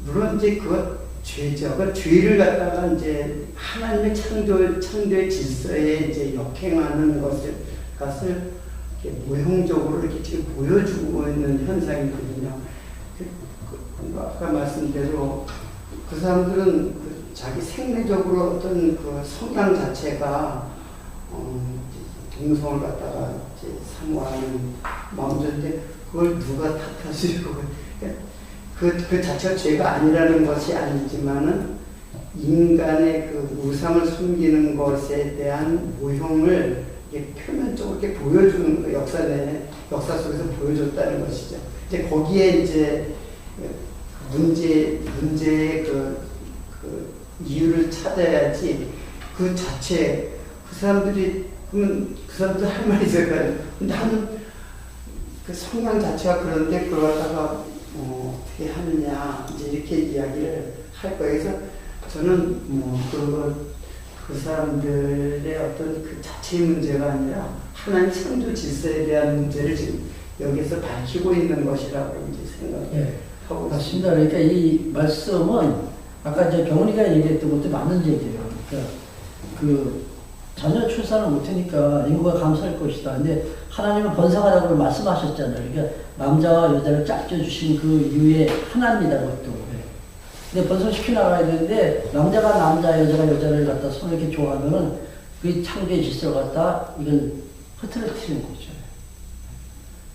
물론 이제 그것 죄죠. 그 죄를 갖다가 이제 하나님의 창조의 질서에 이제 역행하는 것을 이렇게 모형적으로 이렇게 지금 보여주고 있는 현상이거든요. 아까 말씀대로 그 사람들은 자기 생리적으로 어떤 그 성향 자체가 동성을 갖다가 이제 사모하는 마음인데 그걸 누가 탓할 수 있고 그 자체가 죄가 아니라는 것이 아니지만은 인간의 그 우상을 숨기는 것에 대한 모형을 표면적으로 이렇게 보여주는 그 역사 속에서 보여줬다는 것이죠. 이제 거기에 이제 문제의 그 이유를 찾아야지 그 자체 그 사람들 할 말이 있을까요? 근데 그 성향 자체가 그런데 그걸 갖다가 어떻게 하느냐 이제 이렇게 이야기를 할 거예요. 그래서 저는 그 사람들의 어떤 그 자체의 문제가 아니라 하나님 창조 질서에 대한 문제를 지금 여기서 밝히고 있는 것이라고 이제 생각하고 있습니다. 맞습니다. 그러니까 이 말씀은 아까 이제 병원이가 얘기했던 것도 맞는 얘기예요. 그러니까 자녀 출산을 못하니까 인구가 감소할 것이다. 근데 하나님은 번성하라고 말씀하셨잖아요. 그러니까 남자와 여자를 짝져 주신 그 이유의 하나입니다. 그것도. 근데 번성시켜 나가야 되는데 남자가 남자, 여자가 여자를 갖다 서로 이렇게 좋아하면은 그 창조의 질서를 갖다 이건 흐트러뜨리는 거죠.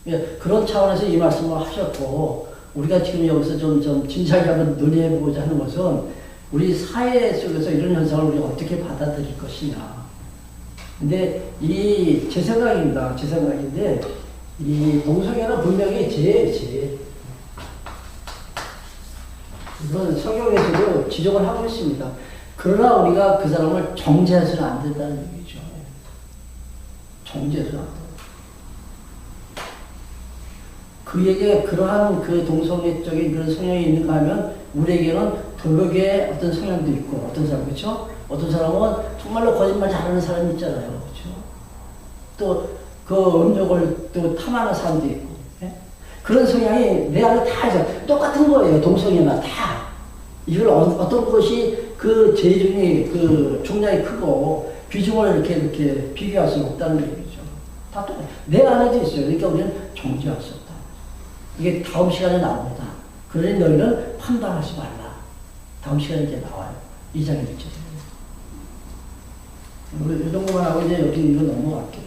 그러니까 그런 차원에서 이 말씀을 하셨고 우리가 지금 여기서 좀 진지하게 한번 논의해보고자 하는 것은 우리 사회 속에서 이런 현상을 우리가 어떻게 받아들일 것이냐. 근데 제 생각입니다. 제 생각인데 이 동성애는 분명히 죄. 이건 성경에서도 지적을 하고 있습니다. 그러나 우리가 그 사람을 정죄해서는 안 된다는 얘기죠. 정죄해서는 안 된다. 그에게 그러한 그 동성애적인 그런 성향이 있는가 하면 우리에게는 도덕의 어떤 성향도 있고 어떤 사람 그렇죠? 어떤 사람은 정말로 거짓말 잘하는 사람이 있잖아요. 그렇죠? 또 그 음욕을 또 탐하는 사람도 있고 예? 그런 성향이 내 안에 다 있어요. 똑같은 거예요. 동성애나 다. 이걸 어떤 것이 그 죄 중에 그 중량이 크고 비중을 이렇게 비교할 수 없다는 얘기죠. 다 똑같아요. 내 안에도 있어요. 그러니까 우리는 정죄할 수 없다. 이게 다음 시간에 나옵니다. 그러니 너희는 판단하지 말라. 다음 시간에 이제 나와요. 2장에 있죠. 이 정도만 하고 이제 여기 이거 넘어갈게요.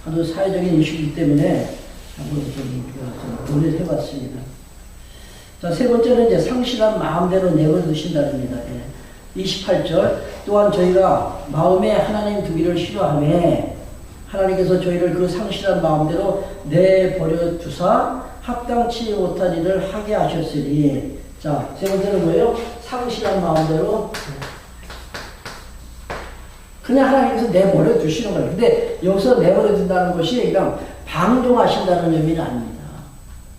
아주 사회적인 이슈이기 때문에 한번 좀 논의를 해봤습니다. 자, 세 번째는 이제 상실한 마음대로 내버려두신다입니다. 28절 또한 저희가 마음에 하나님 두기를 싫어하며 하나님께서 저희를 그 상실한 마음대로 내버려 두사 합당치 못한 일을 하게 하셨으니. 자, 세 번째는 뭐예요? 상실한 마음대로 그냥 하나님께서 내버려 두시는 거예요. 근데 여기서 내버려 둔다는 것이 그냥 방종하신다는 의미는 아닙니다.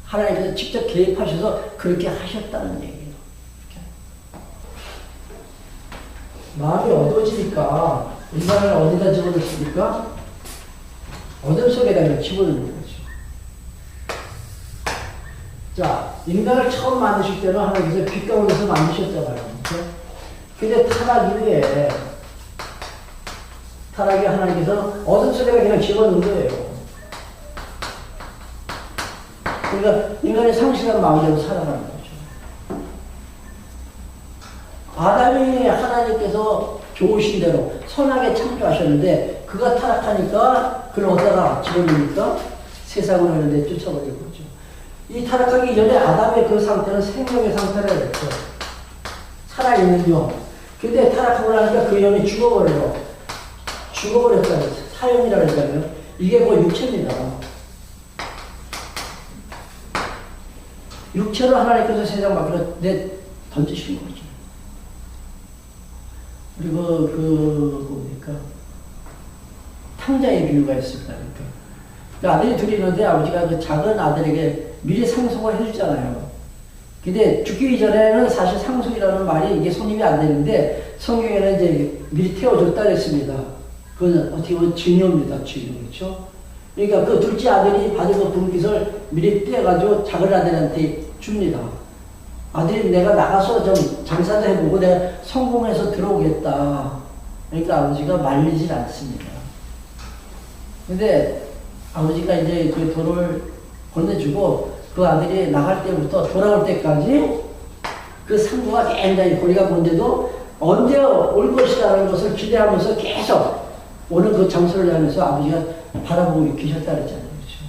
하나님께서 직접 개입하셔서 그렇게 하셨다는 얘기예요. 마음이 어두워지니까 인간을 어디다 집어넣습니까? 어둠 속에다 집어넣는 거죠. 자, 인간을 처음 만드실 때는 하나님께서 빛 가운데서 만드셨잖아요. 그렇죠? 근데 타락 이후에 타락이 하나님께서 어둠 속에다 그냥 집어넣은 거예요. 그러니까 인간이 상실한 마음대로 살아가는 거죠. 아담이 하나님께서 좋으신 대로 선하게 창조하셨는데 그가 타락하니까 그를 어디다가 집어넣으니까 세상을 하는데 쫓아버린 거죠. 이 타락하기 전에 아담의 그 상태는 생명의 상태라 했죠. 살아있는 영. 근데 타락하고 나니까 그 영이 죽어버려요. 죽어버렸다는 사형이라고 했잖아요. 이게 뭐 육체입니다. 육체로 하나님께서 세상 밖으로 던지신 거죠. 그리고 뭡니까? 탕자의 비유가 있습니다. 그러니까 아들이 둘이 있는데 아버지가 그 작은 아들에게 미리 상속을 해주잖아요. 근데 죽기 전에는 사실 상속이라는 말이 이게 성립이 안 되는데 성경에는 이제 미리 태워줬다 그랬습니다. 그건 어떻게 보면 증여입니다. 증여. 그렇죠? 그러니까 그 둘째 아들이 받은 그 분깃을 미리 떼가지고 작은 아들한테 줍니다. 아들이 내가 나가서 좀 장사도 해보고 내가 성공해서 들어오겠다. 그러니까 아버지가 말리질 않습니다. 근데 아버지가 이제 그 돈을 건네주고 그 아들이 나갈 때부터 돌아올 때까지 그 상부가 굉장히 거리가 먼데도 언제 올 것이라는 것을 기대하면서 계속 오는 그 장소를 향해서 아버지가 바라보고 계셨다 그랬잖아요. 그렇죠?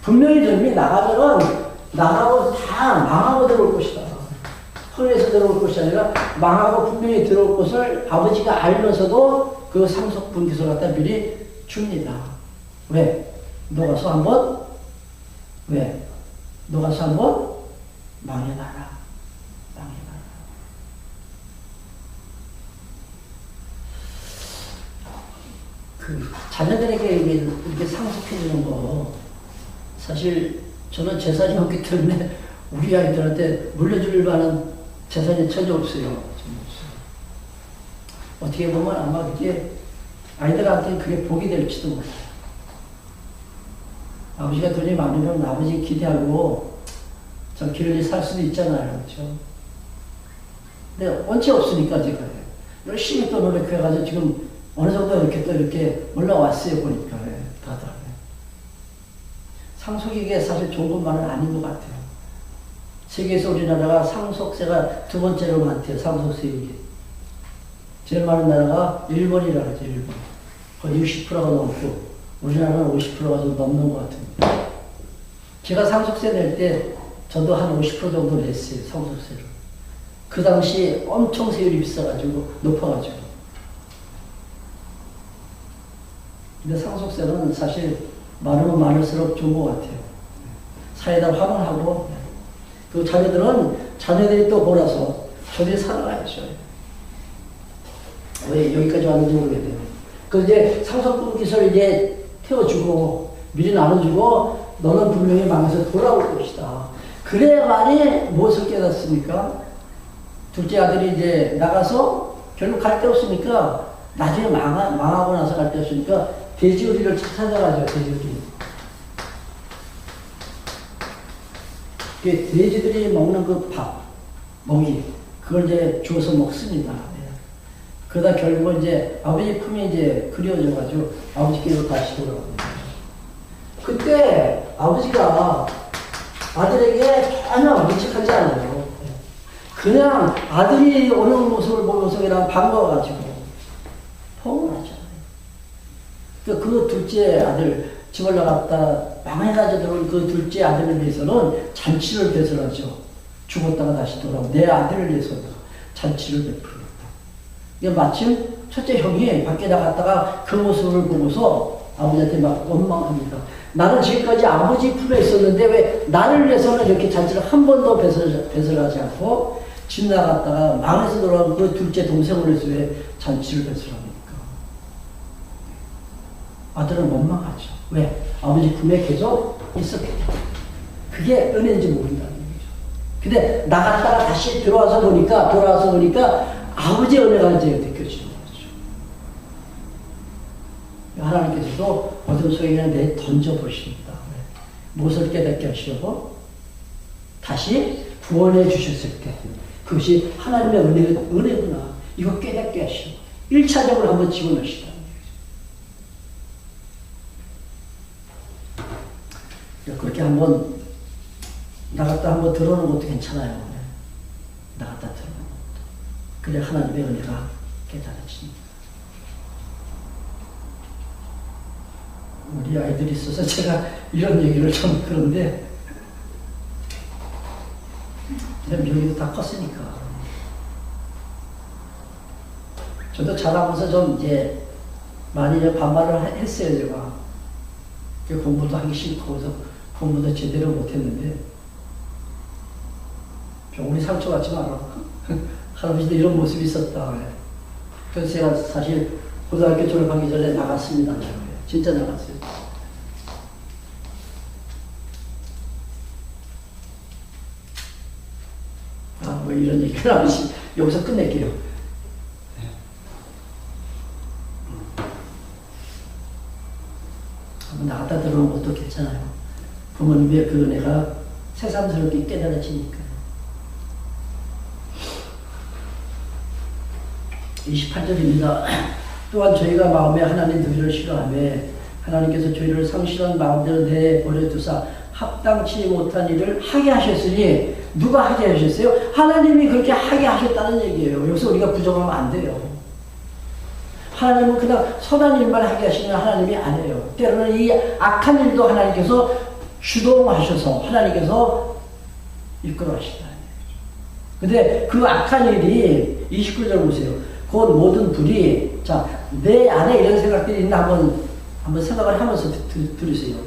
분명히 저놈이 나가면은 나가고 다 망하고 들어올 것이다. 헐에서 들어올 것이 아니라 망하고 분명히 들어올 것을 아버지가 알면서도 그 상속 분깃을 갖다 미리 줍니다. 왜? 너 가서 한번 왜? 너 가서 한번 망해봐라. 망해봐라. 그 자녀들에게 이렇게 상속해주는 거 사실 저는 재산이 없기 때문에 우리 아이들한테 물려줄 만한 재산이 전혀 없어요. 어떻게 보면 아마 그게 아이들한테 그게 복이 될지도 몰라요. 아버지가 돈이 많으면 아버지 기대하고 저 길을 살 수도 있잖아요. 그렇죠? 근데 원체 없으니까 제가 열심히 또 노력해가지고 지금 어느 정도 이렇게 또 이렇게 올라왔어요. 보니까 다들. 상속이게 사실 좋은 것만은 아닌 것 같아요. 세계에서 우리나라가 상속세가 두 번째로 많대요. 상속세율이. 제일 많은 나라가 일본이라 그러죠. 일본. 거의 60%가 넘고 우리나라는 50%가 좀 넘는 것 같습니다. 제가 상속세 낼 때 저도 한 50% 정도 냈어요. 상속세를. 그 당시 엄청 세율이 비싸가지고 높아가지고. 근데 상속세는 사실 많으면 많을수록 좋은 것 같아요. 사회에다 환원하고 그 자녀들이 또 몰아서 저들이 살아가야죠. 왜 여기까지 왔는지 모르겠네요. 그 이제 상속분깃을 이제 태워주고 미리 나눠주고 너는 분명히 망해서 돌아올 것이다. 그래야만이 무엇을 깨닫습니까? 둘째 아들이 이제 나가서 결국 갈 데 없으니까 나중에 망하고 나서 갈 데 없으니까 돼지우리를 찾아가죠. 돼지우리. 돼지들이 먹는 그 밥, 먹이 그걸 이제 주워서 먹습니다. 그러다 결국은 이제 아버지 품이 이제 그리워져가지고 아버지께로 다시 돌아옵니다. 그때 아버지가 아들에게 전혀 미척하지 않아요. 그냥 아들이 오는 모습을 보면서 그냥 반가워가지고 포옹을 하잖아요. 그 둘째 아들 집을 나갔다 망해가지고 들어온 그 둘째 아들을 위해서는 잔치를 배설하죠. 죽었다가 다시 돌아오고 내 아들을 위해서 잔치를 베풀었다. 이게 마침 첫째 형이 밖에 나갔다가 그 모습을 보고서 아버지한테 막 원망합니다. 나는 지금까지 아버지 품에 있었는데 왜 나를 위해서는 이렇게 잔치를 한 번도 배설하지 않고 집 나갔다가 망해서 돌아온 그 둘째 동생을 위해서 왜 잔치를 배설합니까? 아들은 원망하죠. 왜? 아버지 품에 계속 있었기 때문에. 그게 은혜인지 모른다는 얘기죠. 근데 나갔다가 다시 돌아와서 보니까 아버지의 은혜가 이제 느껴지는 거죠. 하나님께서도 어둠 속에 그냥 내 던져보십니다. 무엇을 깨닫게 하시려고? 다시 구원해 주셨을 때 그것이 하나님의 은혜구나. 이거 깨닫게 하시고 1차적으로 한번 집어넣으시다는 얘기죠. 그렇게 한번 나갔다 한번 들어오는 것도 괜찮아요. 나갔다 들어오는 것도. 그래 하나님의 은혜가 깨달아집니다. 우리 아이들이 있어서 제가 이런 얘기를 좀 그런데 여기도 다 컸으니까 저도 자라면서 좀 이제 많이 반발을 했어요. 제가 공부도 하기 싫고 그래서 공부도 제대로 못했는데 우리 상처받지 마라. 할아버지도 이런 모습이 있었다. 그래서 제가 사실 고등학교 졸업하기 전에 나갔습니다. 진짜 나갔어요. 뭐 이런 얘기를 하면서 여기서 끝낼게요. 한번 나갔다 들어오는 것도 괜찮아요. 부모님의 그 은혜가 새삼스럽게 깨달아지니까. 28절입니다. 또한 저희가 마음에 하나님 너희를 싫어하며 하나님께서 저희를 상실한 마음대로 내버려 두사 합당치 못한 일을 하게 하셨으니 누가 하게 하셨어요? 하나님이 그렇게 하게 하셨다는 얘기예요. 여기서 우리가 부정하면 안 돼요. 하나님은 그냥 선한 일만 하게 하시면 하나님이 안 해요. 때로는 이 악한 일도 하나님께서 주동하셔서 하나님께서 이끌어 하신다. 근데 그 악한 일이 29절 보세요. 곧 모든 불이, 자, 내 안에 이런 생각들이 있나 한번 생각을 하면서 들으세요.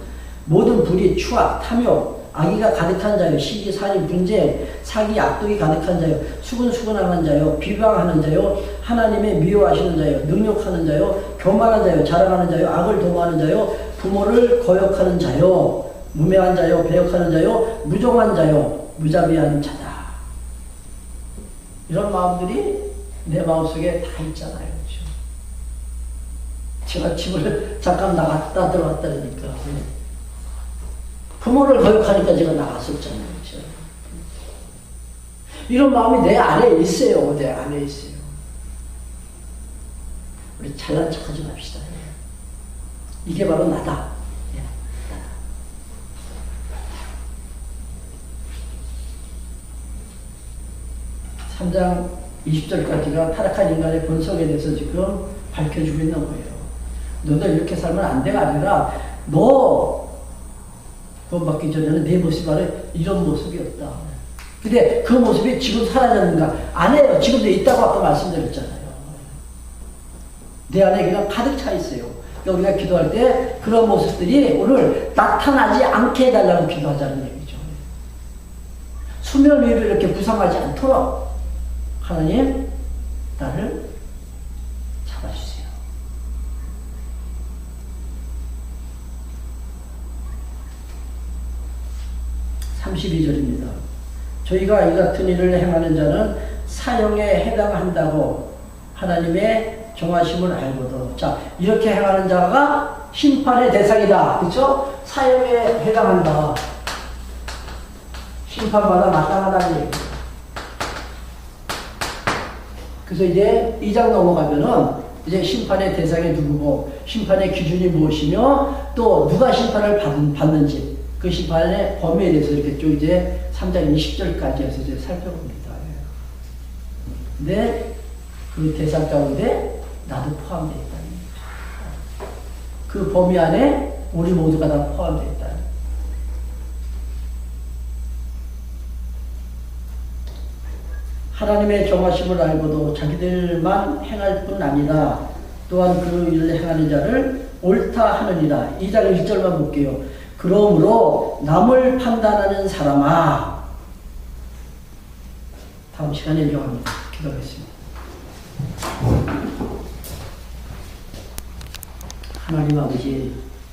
모든 불이 추악, 탐욕, 악의가 가득한 자요, 시기, 살인, 분쟁, 사기, 악독이 가득한 자요, 수근수근하는 자요, 비방하는 자요, 하나님의 미워하시는 자요, 능욕하는 자요, 교만한 자요, 자랑하는 자요, 악을 도모하는 자요, 부모를 거역하는 자요, 무명한 자요, 배역하는 자요, 무종한 자요, 무자비한 자다. 이런 마음들이 내 마음속에 다 있잖아요. 그렇죠? 제가 집을 잠깐 나갔다 들어왔다 그러니까 부모를 거역하니까 제가 나갔었잖아요. 그렇죠? 이런 마음이 내 안에 있어요. 내 안에 있어요. 우리 잘난 척하지 맙시다. 이게 바로 나다. 3장 20절까지가 타락한 인간의 본성에 대해서 지금 밝혀주고 있는 거예요. 너도 이렇게 살면 안 돼가 아니라 너 구원받기 전에는 내 모습 안에 이런 모습이었다. 근데 그 모습이 지금 사라졌는가? 아니에요. 지금도 있다고 아까 말씀드렸잖아요. 내 안에 그냥 가득 차 있어요. 그러니까 우리가 기도할 때 그런 모습들이 오늘 나타나지 않게 해달라고 기도하자는 얘기죠. 수면 위로 이렇게 부상하지 않도록 하나님 나를 잡아주세요. (32절입니다) 저희가 이 같은 일을 행하는 자는 사형에 해당한다고 하나님의 정하심을 알고도, 자, 이렇게 행하는 자가 심판의 대상이다. 그렇죠? 사형에 해당한다. 심판받아 마땅하다는 얘기입니다. 그래서 이제 2장 넘어가면은 이제 심판의 대상이 누구고 심판의 기준이 무엇이며 또 누가 심판을 받는지 그 심판의 범위에 대해서 이렇게 쭉 이제 3장 20절까지 해서 이제 살펴봅니다. 근데 그 대상 가운데 나도 포함되어 있다는 얘기죠. 그 범위 안에 우리 모두가 다 포함되어 있다. 하나님의 정하심을 알고도 자기들만 행할 뿐 아니라 또한 그 일을 행하는 자를 옳다 하느니라. 2장 1절만 볼게요. 그러므로 남을 판단하는 사람아. 다음 시간에 이어갑니다. 기도하겠습니다. 하나님 아버지,